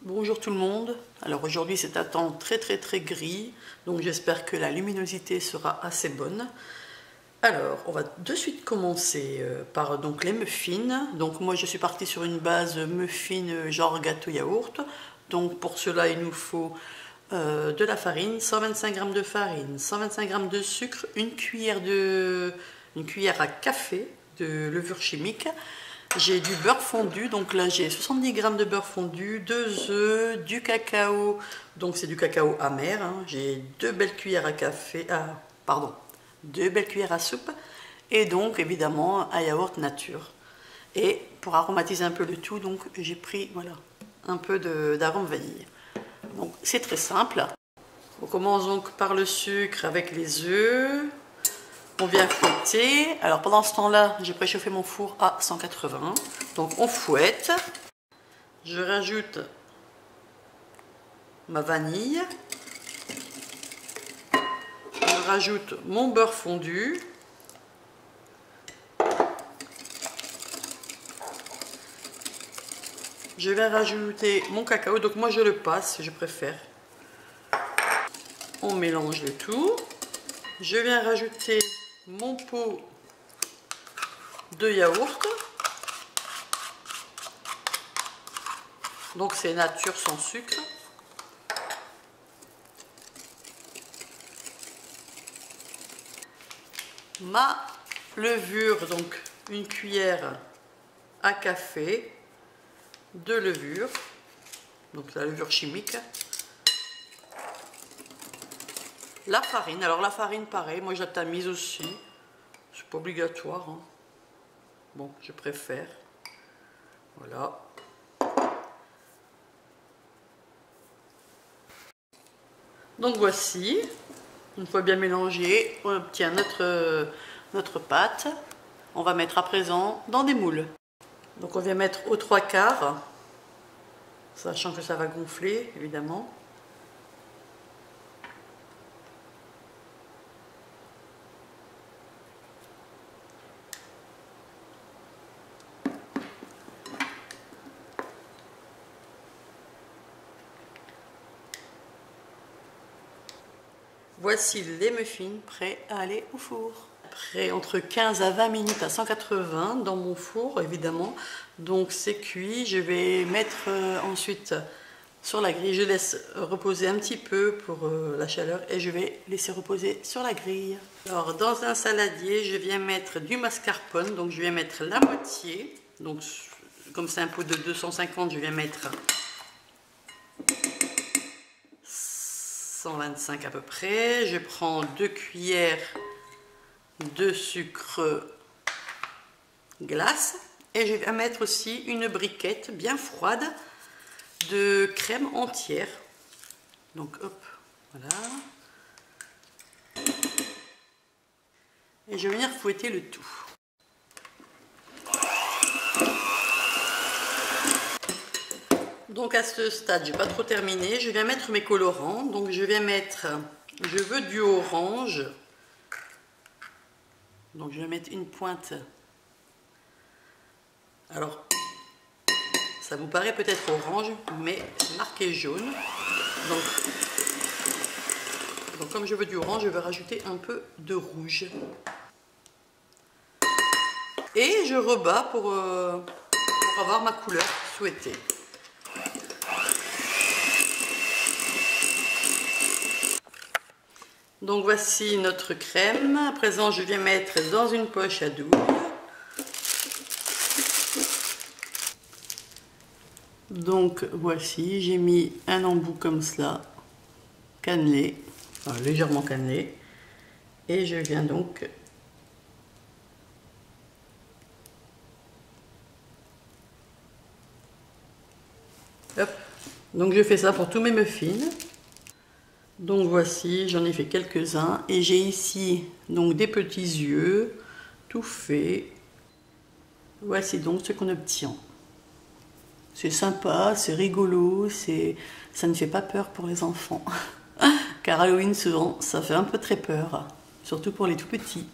Bonjour tout le monde. Alors aujourd'hui c'est un temps très gris, donc j'espère que la luminosité sera assez bonne. Alors on va de suite commencer par donc les muffins. Donc moi je suis partie sur une base muffin genre gâteau yaourt. Donc pour cela il nous faut de la farine, 125 g de farine, 125 g de sucre, une cuillère à café de levure chimique. J'ai du beurre fondu, donc là j'ai 70 g de beurre fondu, 2 œufs, du cacao, donc c'est du cacao amer, hein. J'ai 2 belles cuillères à café, 2 belles cuillères à soupe, et donc évidemment un yaourt nature. Et pour aromatiser un peu le tout, donc j'ai pris voilà, un peu d'arôme vanille. Donc c'est très simple. On commence donc par le sucre avec les œufs. On vient fouetter. Alors pendant ce temps-là, j'ai préchauffé mon four à 180. Donc on fouette. Je rajoute ma vanille. Je rajoute mon beurre fondu. Je vais rajouter mon cacao. Donc moi je le passe, je préfère. On mélange le tout. Je viens rajouter mon pot de yaourt. Donc c'est nature sans sucre. Ma levure, donc une cuillère à café de levure. Donc la levure chimique. La farine, alors la farine pareil, moi je la tamise aussi, c'est pas obligatoire, hein. Bon, je préfère, voilà. Donc voici, une fois bien mélangé, on obtient notre pâte. On va mettre à présent dans des moules. Donc on vient mettre aux 3/4, sachant que ça va gonfler évidemment. Voici les muffins prêts à aller au four. Après entre 15 à 20 minutes à 180 dans mon four évidemment. Donc c'est cuit. Je vais mettre ensuite sur la grille. Je laisse reposer un petit peu pour la chaleur et je vais laisser reposer sur la grille. Alors dans un saladier, je viens mettre du mascarpone. Donc je viens mettre la moitié. Donc comme c'est un pot de 250, je viens mettre 125 à peu près. Je prends 2 cuillères de sucre glace et je vais mettre aussi une briquette bien froide de crème entière. Donc hop, voilà. Et je vais venir fouetter le tout. Donc à ce stade, j'ai pas trop terminé. Je viens mettre mes colorants. Donc je viens mettre, je veux du orange. Donc je vais mettre une pointe. Alors, ça vous paraît peut-être orange, mais c'est marqué jaune. Donc comme je veux du orange, je vais rajouter un peu de rouge. Et je rebats pour avoir ma couleur souhaitée. Donc voici notre crème. À présent, je viens mettre dans une poche à douille. Donc voici, j'ai mis un embout comme cela, cannelé, enfin, légèrement cannelé. Et je viens donc hop. Donc je fais ça pour tous mes muffins. Donc voici, j'en ai fait quelques-uns et j'ai ici donc des petits yeux tout fait. Voici donc ce qu'on obtient. C'est sympa, c'est rigolo, ça ne fait pas peur pour les enfants. Car Halloween souvent ça fait un peu très peur, surtout pour les tout petits.